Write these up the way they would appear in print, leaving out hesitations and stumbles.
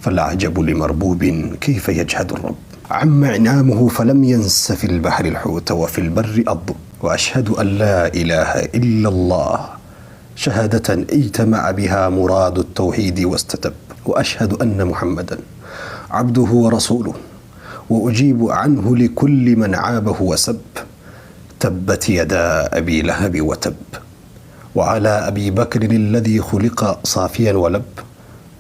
فالعجب لمربوب كيف يجحد الرب. عم عنامه فلم ينس في البحر الحوت وفي البر الضب. وأشهد أن لا إله إلا الله شهادة اجتمع بها مراد التوحيد واستتب. وأشهد أن محمدا عبده ورسوله وأجيب عنه لكل من عابه وسب. تبت يدا أبي لهب وتب. وعلى أبي بكر الذي خلق صافيا ولب.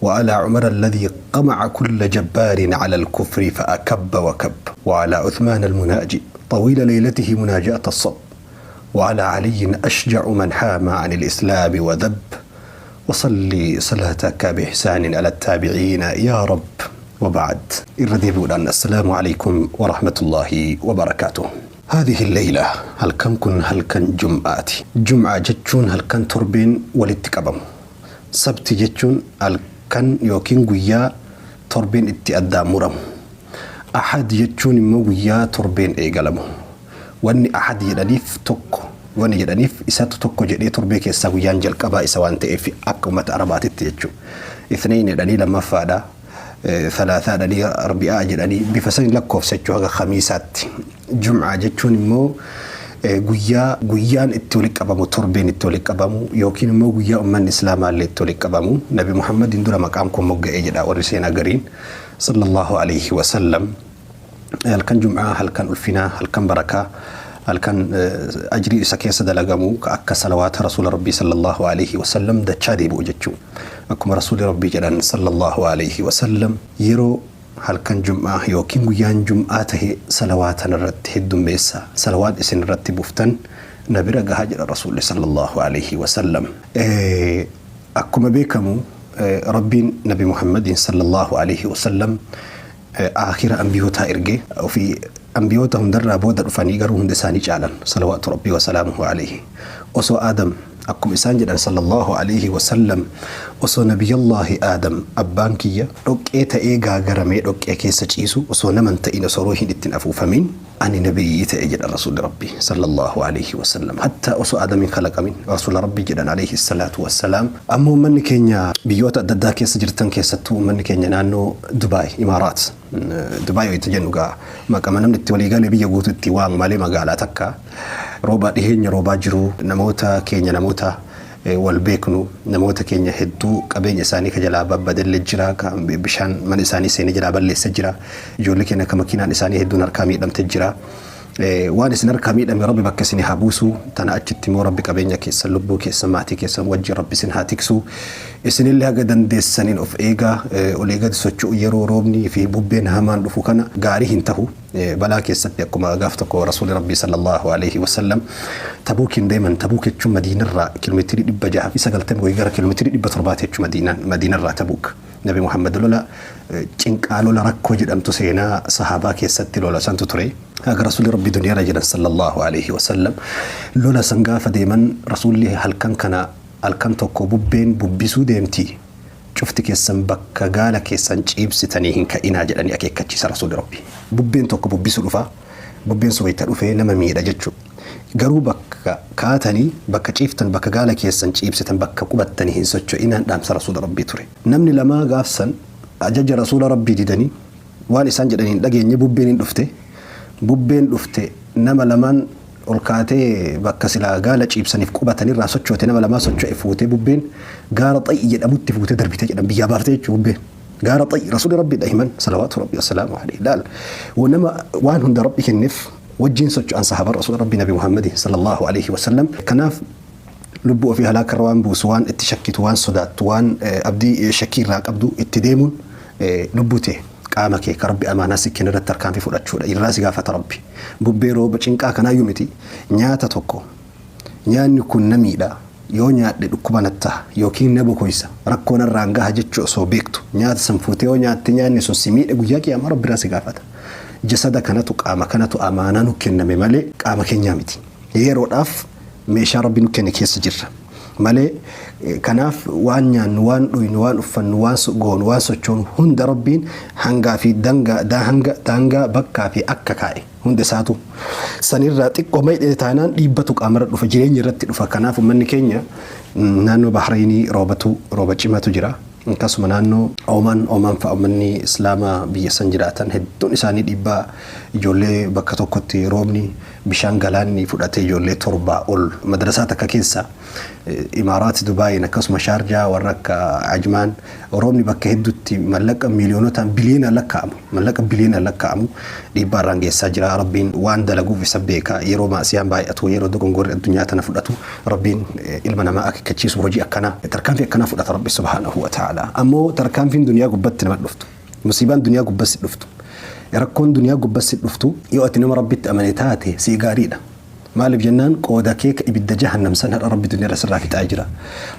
وعلى عمر الذي قمع كل جبار على الكفر فأكب وكب. وعلى عثمان المناجي طويل ليلته مناجاة الصب. وعلى علي أشجع من حام عن الإسلام وذب. وصلي صلاتك بإحسان على التابعين يا رب. وبعد الردي بودان السلام عليكم ورحمة الله وبركاته. هذه الليلة هل كان جمعاتي جمعة جتشون هل كان تربين ولتكبم سبت جتشون هل كان يوكين قويا تربين اتأدى مرم أحد جتشون مو قويا تربين إيقلمو واني أحد يدنيف توكو واني يدنيف إساتو توكو جدي تربيك يساويان جل كبا إسوان تأفي أكومة أربات التيجو اثنين يدني لما فادا ثلاثة دني أربعاء جدني بفسن لكوف سجوها خميسات جمعة جتشون مو قويان التوليك أبامو تربين التوليك أبامو يوكين مو قويا أمان إسلام اللي التوليك أبامو نبي محمد اندولا مقامكم موقع إجدا ورسينا قرين صلى الله عليه وسلم. هل كان جمعة هل كان ألفنا هل كان بركة هل كان أجري سكيس دلقمو كأكا صلوات رسول ربي صلى الله عليه وسلم دا تشادي بوجتشو أكما رسول ربي جلان صلى الله عليه وسلم يرو هل كان جمعة يوكين قيان جمعاته صلوات نرد هدوم بيسا صلوات اسن رد بفتن نبرق هاجر الرسول صلى الله عليه وسلم. أكما بيكمو ربي نبي محمد صلى الله عليه وسلم آخر أنبيوتا إرجع وفي أنبيوتهم درا بودر فنيجروا هندساني جعلا صلوات ربي وسلامه عليه. وصو آدم أكم إسان جدا صلى الله عليه وسلم وصو نبي الله آدم أبانكية لوك إيتا إيغا غرمي لوك إيكيسا جيسو وصو نمن تئين صروحين اتن أفو فمين أني نبي يتأجد الرسول ربي صلى الله عليه وسلم حتى وصو آدم خلق من رسول ربي جدا عليه الصلاة والسلام. أمو من كينيا بيوتا دادا كيسا جرتن كيسا تو من كينيا نانو دبي إمارات دبي يتجنوغا ما كمان نمت وليغاني بيجوتو التوان مالي مقالا تكا روبا دهين روبا جرو نموتا كينيا نموتا والبيكنو نموتا كينيا هدو قبين إساني كجلا بدل الجرا بشان من إساني سيني جلا بل سجرا جولي كينا كمكينا إساني هدو نركامي دم تجرا وان إسان نركامي دم ربي بكسيني حابوسو تانا أجتمو ربي قبينيا كيسا لبو كيسا ماتي كيسا وجي ربي سنهاتيكسو إسان اللي هقدن دي السنين أوف إيغا وليغا دي سوچو يرو روبني في بوبين همان رفوكنا غاري هنتهو بلا كيسا يقوم أغافتكو رسول ربي صلى الله عليه وسلم. تبوكين دايما تبوك يتشو مدينة الرا كيلومتري دي بجاها في سقلتين ويقرا كيلومتري دي بتربات يتشو مدينة الرا تبوك. نبي محمد لولا چنك لولا ركو جد أمتو سينا صحابا كيسا لولا سانتو تري أغا رسول ربي دنيا رجلا صلى الله عليه وسلم لولا سنقاف دايما رسول الله هل كان توكو بوبين بوبسو ديمتي شفت كيسان بكا قالا كيسان جيب ستانيهن كإنا جلاني أكي كتشيس رسول ربي بوبين توكو بوبسو رفا بوبين سويتا رفا نما ميدا جتشو قرو بكا كاتني بكا جيفتن بكا قالا كيسان جيب ستان بكا قبتانيهن سوچو إنا دامس رسول ربي توري نمني لما غافسن أجج رسول ربي ديداني وان إسان جلاني لقيني بوبين دفته نما لمن olkaatee bakka silaa gaala ciibsaniif qubatanii irraa sochootee nama lamaa socho'e fuutee bubbeen gaara xayyi jedhamutti fuutee darbitee jedhan biyyaa baaftee jechuun bubbeen gaara xayyi rasuulli rabbi dhahiman salawaatu rabbi wassalaamu alayhi laal nama waan hunda rabbi kenneef wajjiin socho'an sahaaba rasuula rabbi nabi muhammadi sallallahu alayhi wasallam. Kanaaf lubbuu ofii halaakarra waan buusu waan itti shakkitu waan sodaattu waan abdii shakkii irraa qabdu itti deemuun lubbuu qaama kee ka rabbi amaanaa sikkeen irratti harkaan fudhachuudha irraa si gaafata rabbi. Bubbee rooba cinqaa kanaayyuu miti nyaata tokko nyaanni kun namiidha yoo nyaadhe dhukkuba natta yookiin na bokoysa rakkoo narraan gaha jechuu osoo beektu nyaata san fuutee yoo nyaatte nyaanni sun si miidhe guyyaa qiyaamaa rabbi irraa si gaafata. Jasada kanatu qaama kanatu amaanaa nu kenname malee qaama keenyaa miti yeroodhaaf meeshaa rabbi nu kenne keessa jirra malee kanaaf waan nyaannu waan dhuynu waan uffannu waan goonu waan sochoonu hunda rabbiin hangaa fi daangaa bakkaa fi akka kaa'e hunda isaatu sanirraa xiqqoo maydhee taanaan dhiibbatu qaamarra dhufa jireenya irratti dhufa. Kanaaf uummanni keenya naannoo Bahraynii rooba cimaatu jira kasuma naannoo Oman fa'a uummanni islaamaa biyya san jiraatan hedduun isaanii dhiibbaa ijoollee bakka tokkotti roobni bishaan galaanni fudhatee ijoollee 7 ol madrasaa takka keessa Imaaraat Dubaay akkasuma Sharjaa warra akka Ajmaan roobni bakka hedduutti mallaqa miiliyoonota biliyoona lakkaa'amu dhiibbaa irraan geessaa jira. Rabbiin waan dalaguuf isa beeka. Yeroo maasiyaan baay'atu yeroo dogongorri addunyaa tana fudhatu Rabbiin ilma namaa akeekkachiisu hojii akkanaa tarkaanfii akkanaa fudhata Rabbi subhaanahu wa ta'ala. Ammoo tarkaanfiin duniyaa gubbatti nama dhuftu musiibaan duniyaa gubbatti dhuftu rakkoon duniyaa gubbatti dhuftu yoo ati nama Rabbitti amane taate si gaariidha. Maaliif jennaan qooda kee ibidda jahannam san har'a Rabbi duniyaa irraa fixaa jira.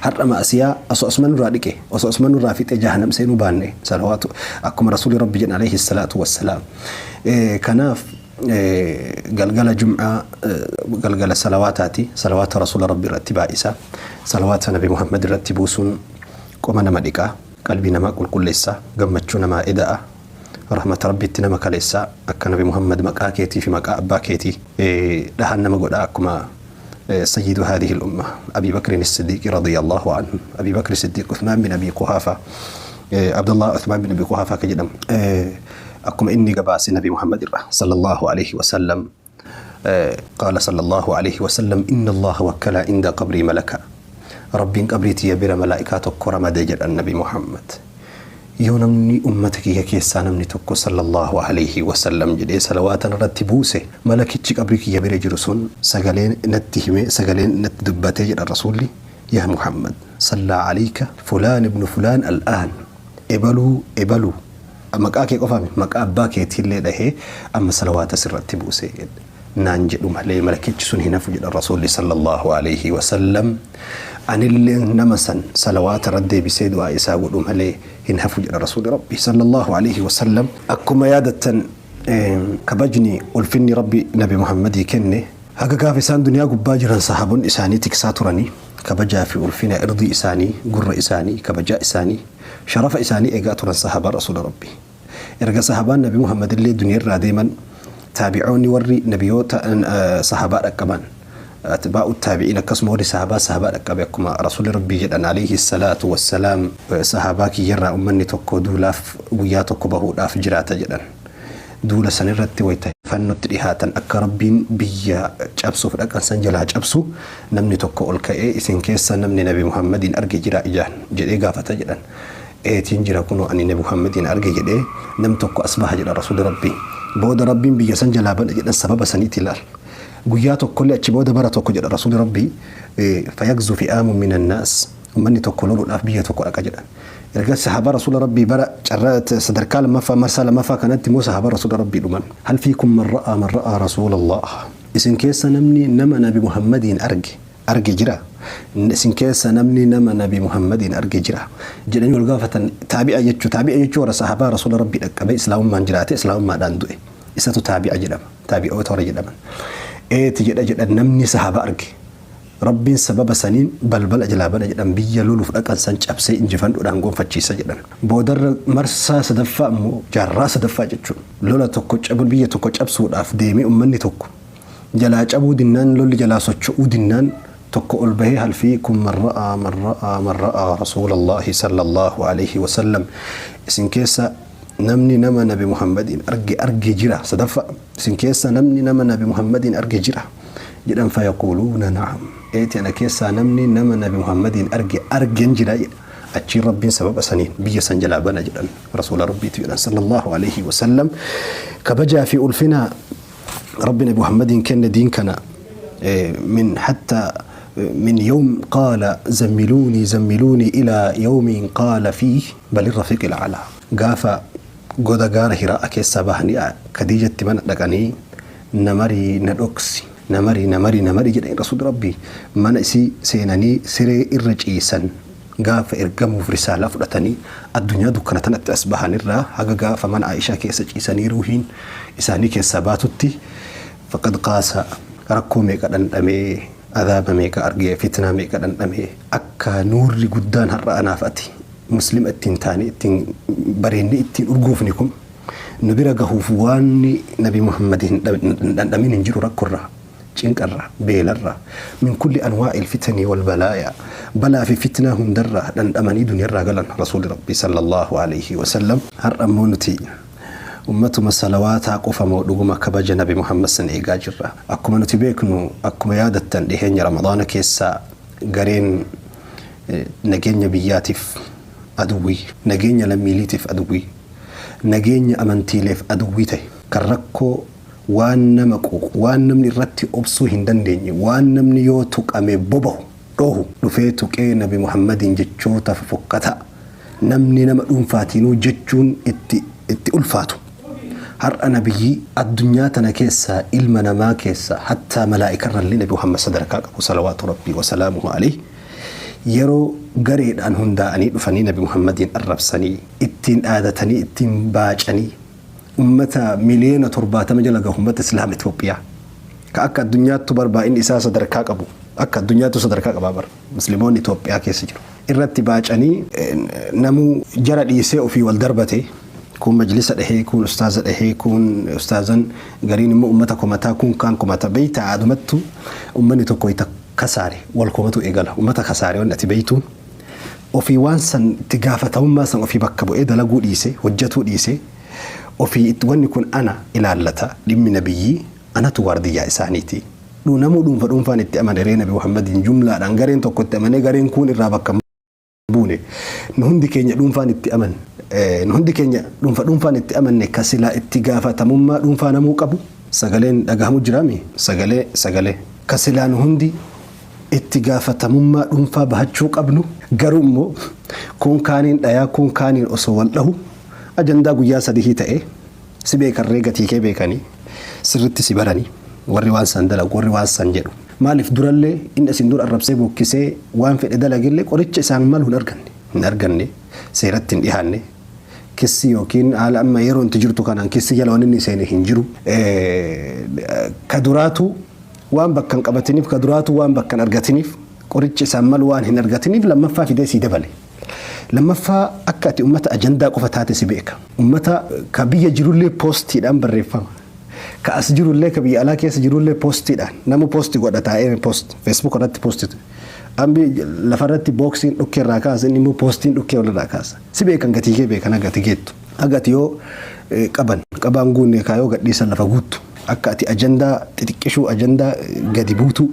Har'a maasiyaa osoo Usmaan irraa dhiqe osoo Usmaan irraa fixee jahannam seenuu baanne salawaatu akkuma rasuulli Rabbi jedhan alayhi salaatu wassalaam. Kanaaf galgala jum'aa galgala salawaataati salawaata rasuula Rabbi irratti baay'isa salawaata nabi Muhammad irratti buusuun qoma nama dhiqaa qalbii namaa qulqulleessa gammachuu namaa eda'a rahmat rabbiitti nama kaleessa akka nabi Muhammad maqaa keetii fi maqaa abbaa keetii dhahan nama godha akkuma سيد هذه الأمة أبي بكر الصديق رضي الله عنه أبي بكر الصديق عثمان بن أبي قحافة عبد الله عثمان بن أبي قحافة كجدم أكم إني قباس النبي محمد صلى الله عليه وسلم قال صلى الله عليه وسلم إن الله وكل عند قبري ملكا ربي قبرتي يبر ملائكات كرم دجر النبي محمد يونمني أمتك هي كيسان من تكو صلى الله عليه وسلم جدي صلوات رتبوسه ملكتش قبرك يبر جرسون سجلين نتهمه سجلين نتدبته الرسول يا محمد صلى عليك فلان ابن فلان الآن إبلو مكاكي قفامي مكاباكي تيلي ده أما صلوات سر رتبوسه نانجد محلي ملكتش سن هنا فجد الرسول صلى الله عليه وسلم أن اللي نمسا صلوات ردي بسيد وعيسى ودوم عليه هنا فجد الرسول ربي صلى الله عليه وسلم أكما يادة كبجني ألفني ربي نبي محمد كني هكا كافسان دنيا قباجرا صحابون إساني تكساترني كبجا في ألفنا إرضي إساني قر إساني كبجا إساني شرف إساني إيقاتنا صحابة رسول ربي إرقى صحابان نبي محمد اللي دنيا دائما تابعوني وري نبيوت صحابة كمان أتباع التابعين كسمه صحابة أكبركم رسول ربي جدًا عليه الصلاة والسلام صحاباك يرى أمني تكو دولاف وياتك بهو لاف جرات جدًا دولا سنرت ويتفنت رهاتا أكربين بيا جابسو فلك سنجلا جابسو نمني تكو الكأي إسن كيسا نمني نبي محمد أرجع جرا إجان جدي قافة جدًا تنجرا كنو أني نبي محمد أرجع جدي نم تكو أصبح جدًا رسول ربي بود ربي بيا سنجلا بن جدًا سبب سنيتلال قياتك كل أشبود براتك جد رسول ربي فيغزو فئام من الناس ومن تقولون الأفبية تقول أكجد رجال صحابة رسول ربي برا جرات صدر كلام ما مرسال ما كانت مو صحابة رسول ربي لمن هل فيكم من رأى رسول الله إسن كيس نمني نما نبي محمد أرجع جرا إسن كيس نمني نما نبي محمد أرجع جرا جدني والقافة تابع يجوا صحابة رسول ربي كبي إسلام من جرات إسلام ما داندوه إساتو تابع جدا تابع أو توري جدا تجد نمني صحابة أرجع ربي سبب سنين بل أجلابنا جدا بيا لولو فلكان سنج أبسي إنجفان ودانقون فتشيسا جدا بودر مرسا سدفا مو جارا سدفا جتشون لولا توكوش أبو بيا توكوش أبسو الأف ديمي أمني توكو جلاج أبو دنان لولي جلاسوش دنان توكو البهي هل فيكم من رأى رسول الله صلى الله عليه وسلم اسم كيسا نمني نما نبي محمد أرجع جرا سدفا اسم كيسا نمني نما نبي محمد أرجع جرا جدا فيقولون نعم إيتي أنا كيسا نمني نما نبي محمد أرجع جرا أتشي ربي سبب سنين بيا سنجلا بنا جدا رسول ربي صلى الله عليه وسلم كبجا في ألفنا ربنا محمد كان دين كان من حتى من يوم قال زملوني إلى يوم قال فيه بل الرفيق الأعلى قافا قد قال هراء كيسا بحني كديجة من دقاني نمري ندوكسي نمري جدا رسول ربي من إسي سيناني سري الرجيسا قاف إرقام في رسالة فلتاني الدنيا دكانة أسبحان الرا حقا قاف من عائشة كيسا جيساني روحين إساني كيسا باتوتي فقد قاسا ركو ميكا دندمي عذاب ميكا أرقيا فتنة ميكا دندمي أكا نور قدان هرأ نافتي مسلم التنتاني التن بريني التن أرقوفنكم نبيرا قهوفواني نبي محمد دندمين انجروا ركورا cinqarra beelarra min kulli anwaa'il fitani wal balaaya balaa fi fitnaa hundarra dhandhamanii duniyarraa galan rasuuli rabbii sallallahu alayhi wa sallam har'ammoo nuti ummatuma salawaataa qofa moo dhuguma kabaja nabi Muhammad san eegaa jirra. Akkuma nuti beeknu akkuma yaadattan dhiheenya ramadaana keessaa gareen nageenya biyyaatiif aduwwii nageenya lammiiliitiif aduwwii nageenya amantiileef aduwwii ta'e kan rakkoo waan nama quuqu waan namni irratti obsuu hin dandeenye waan namni yoo tuqame bobahu dhohu dhufee tuqee nabi Muhammadin jechoota fokkata namni nama dhuunfaatiinuu jechuun itti ulfaatu. Har'a nabiyyi addunyaa tana keessaa ilma namaa keessaa hattaa malaa'ikarrallee nabi Muhammad sadarkaa qabu salawaatu rabbii wa salaamuhu alayhi yeroo gareedhaan hundaa'anii dhufanii nabi Muhammadin arrabsanii ittiin dhaadatanii ittiin baacanii ummata miliyoona 70 jala gahu ummata islaama Itoophiyaa ka akka addunyaattu barbaa'inni isaa sadarkaa qabu akka addunyaattu sadarkaa qabaa bar musliimoonni Itoophiyaa keessa jiru irratti baacanii namuu jara dhiisee ofii wal darbate kun majlisa dhahee kun ustaaza dhahee kun ustaazan gariin immoo ummata komataa kun kaan komata beeyta aadumattu ummanni tokko ita kasaare wal komatu eegala ummata kasaare waan ati beeytuun ofii waan san itti gaafatamummaa san ofii bakka bu'ee dalaguu dhiise hojjetuu dhiise ofii itti wanni kun ana ilaallata dhimmi nabiyyi anatu waardiyyaa isaaniiti. Namuu dhuunfaan itti amanee nabi Muhammadin jumlaadhaan gareen tokko itti amanee gareen kun irraa bakka buune nu hundi keenya dhuunfaan itti aman nu hundi keenya dhuunfaan itti amanne kasilaa itti gaafatamummaa dhuunfaa namuu qabu sagaleen dhagahamu jiraami sagalee kasilaa nu hundi itti gaafatamummaa dhuunfaa bahachuu qabnu garuu immoo kun kaaniin dhayaa kun kaaniin osoo wal dhahu ajandaa guyyaa sadii ta'e si beekarree gatii kee beekanii sirritti si baranii warri waan san dalagu warri waan san jedhu maaliif durallee inni isin dur arrabsee bokkisee waan fedhe dalagillee qoricha isaan malu hin arganne seeratti hin dhihaanne kissi yookiin haala amma yeroo inti jirtu kanaan kissi jala waan inni seene hin jiru ka duraatu waan bakkan qabatiniif ka duraatu waan bakkan argatiniif qoricha isaan malu waan hin argatiniif lammaffaa fidee sii dabale. Lammaffaa akka ati ummata ajandaa qofa taate si beeka ummata ka biyya jirullee poostiidhaan barreeffama ka as jirullee ka biyya alaa keessa jirullee poostiidhaan nama poosti godha taa'ee poost feesbuuk irratti poostitu ambi lafarratti booksiin dhukkee irraa kaasa inni immoo poostiin dhukkee walirraa kaasa si beekan gatii kee beekan agati geettu agati yoo qabaan guunne kaayoo gadhiisan lafa guuttu akka ati ajandaa xixiqqishuu ajandaa gadi buutu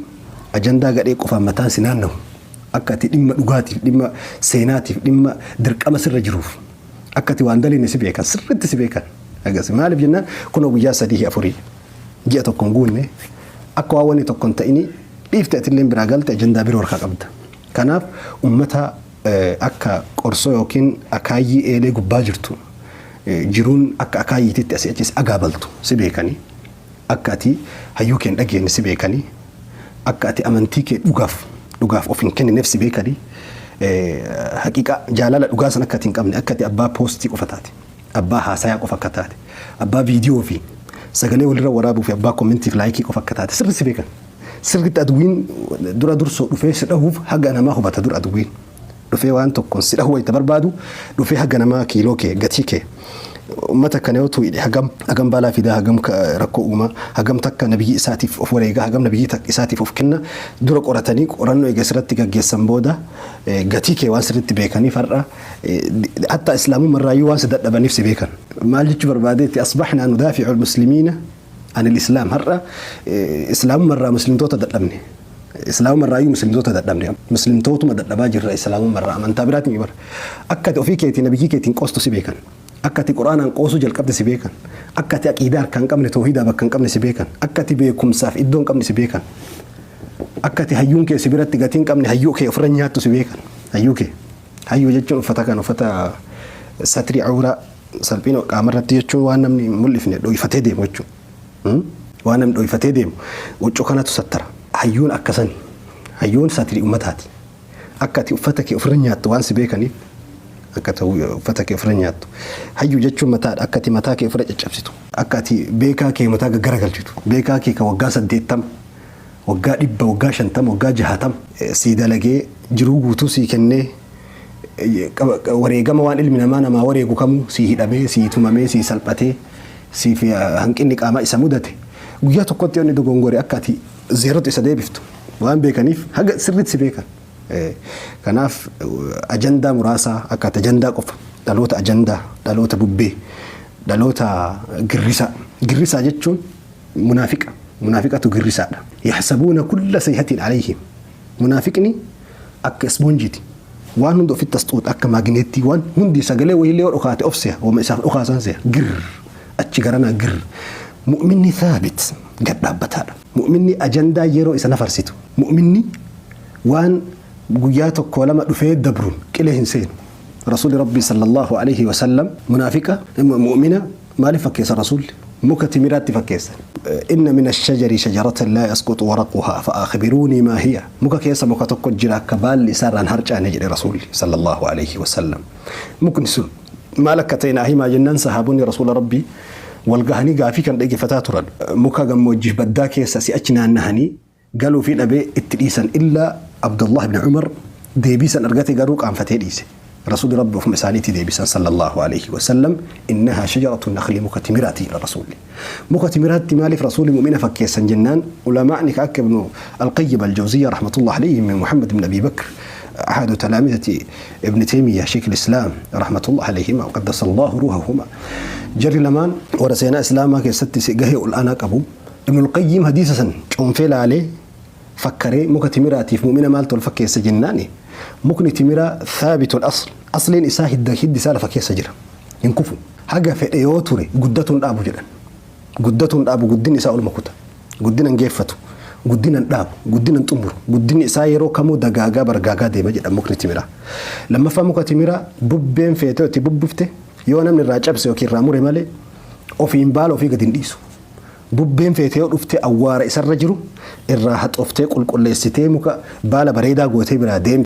ajandaa gadhee qofaan mataan si naannahu akka ati dhimma dhugaatiif dhimma seenaatiif dhimma dirqama sirra jiruuf akka ati waan daliin si beekan sirritti si beekan agasi maaliif jennaan kun guyyaa 3-4 ji'a tokkoon guunne akka waa wanni tokkoon ta'ini dhiifte atillee biraa galte ajandaa biroo harkaa qabda. Kanaaf ummata akka qorsoo yookiin akaayii eelee gubbaa jirtu jiruun akka akaayiititti asii achis agaabaltu si beekanii akka ati hayyuu kee hin dhageenye si beekanii akka ati amantii kee dhugaaf of hin kennineef si beekanii haqiiqa jaalala dhugaa san akka ati hin qabne akka ati abbaa poostii qofa taate abbaa haasayaa qofa akka taate abbaa viidiyoo fi sagalee walirra waraabuu fi abbaa kommentiif laayikii qofa akka taate sirri si beekan sirritti aduwiin dura dursoo dhufee si dhahuuf haga namaa hubata dura aduwiin dhufee waan tokkoon si dhahuu wayita barbaadu dhufee haga namaa kiiloo kee gatii kee ummata kana yoo tu'idhe hagam balaa fidaa hagam rakkoo uumaa hagam takka nabiyyi isaatiif of wareegaa hagam nabiyyi isaatiif of kenna dura qoratanii qorannoo eega sirratti gaggeessan booda gatii kee waan sirritti beekaniif har'a hatta islaamummarraayyuu waan si dadhabaniif si beekan maal jechuu barbaadeetti asbaxnaa nudaaficu almuslimiina an alislaam har'a islaamummarraa muslimtoota dadhabne islaamummarraayyuu muslimtoota dadhabne muslimtootuma dadhabaa jirra islaamummarraa amantaa biraatiin bara akka ofii keetiin nabiyyi keetiin qoostu si beekan akka ati quraanaan qoosuu jalqabde si beekan akka ati aqiidaa harkaan qabne tawhiidaa bakka hin qabne si beekan akka ati beekumsaaf iddoo hin qabne si beekan akka ati hayyuun kee si biratti gatii hin qabne hayyuu kee ofirra nyaattu si beekan hayyuu jechuun uffata satrii awuraa salphina qaamarratti jechuun waan namni mul'ifne dho'ifatee deemu jechuun waan namni dho'ifatee deemu waccoo kanatu sattara hayyuun akkasani hayyuun satrii ummataati akka ati uffata kee ofirra nyaattu waan si beekaniif akka ta'u uffata kee ofirra nyaattu hayyuu jechuun mataadha akka ati mataa kee ofirra caccabsitu akka ati beekaa kee mataa garagalchitu beekaa kee ka waggaa 80 waggaa 100 waggaa 50 waggaa 60 sii dalagee jiruu guutuu sii kennee wareegama waan ilmi namaa wareegu kamuu sii hidhamee sii tumamee sii salphatee sii fi hanqinni qaamaa isa mudate guyyaa tokkotti yoonni dogongore akka ati زيرت إسدي بفتو وأنا بيكنيف حاجة سرت سبيكا كناف أجندة مراسة أكات أجندة قف دلوت أجندة دلوت بوبي دلوت جريسة جتشون منافقة جريسة يحسبون كل سيئة عليهم منافقني أك سبونجيتي وان هندو في التسطوط أك ماجنيتي وان هندي سجله ويلي ورقات أفسيا ومسافر أخاسان سيا جر أتشجرنا جر مؤمني ثابت قد بتها مؤمني أجندة يرو إسنا فرسيتو مؤمني وان قياتك كلام دفيت دبرون كله إنسان رسول ربي صلى الله عليه وسلم منافقة مؤمنة ما لفكيس الرسول مكتمرات تفكيس إن من الشجر شجرة لا يسقط ورقها فأخبروني ما هي مككيس مكتك جرا كبال لسار هرج عن نجري رسول صلى الله عليه وسلم ممكن سن مالكتين هي ما جنان صحابوني رسول ربي والجهني قافي كان دقي فتاترا مكا موجه بداك يساسي أجنا النهني قالوا في الأبي التليسا إلا عبد الله بن عمر ديبيسا أرجعتي قروق عن فتيليس رسول ربي في مسالتي ديبيسا صلى الله عليه وسلم إنها شجرة النخل مكتمراتي إلى رسول مكتمرات مالف رسول مؤمنة فكيسا جنان علماء نكاك ابن القيم الجوزية رحمة الله عليه من محمد بن أبي بكر أحد تلامذة ابن تيمية شيخ الإسلام رحمة الله عليهما وقدس الله روحهما جري لمان ورسينا إسلاما كيست سيجاه الآن أبو ابن القيم حديثا شون فيل عليه فكري مكتمراتي في مؤمنة مالته الفكيس جناني ممكن تمرة ثابت الأصل أصلين إساه الدهيد سالة فكيس جرا ينكفوا حاجة في أيوتوري قدة أبو جدا قدة أبو قدين إساء المكوتا قدين نجفتو قدين الداب قدين تمر قدين إسايرو كمو دجاجة برجاجة دي مجد ممكن تمرة لما فهموا كتمرة بوبين في توتي بوبفته يونا من الرجاب سيوكي رامور مالي أو في إمبال أو في قدين ديسو بوبين في تيو أفته أوار إسر رجرو الراحة أفته كل استيمك بالا بريدا قوتي برا ديم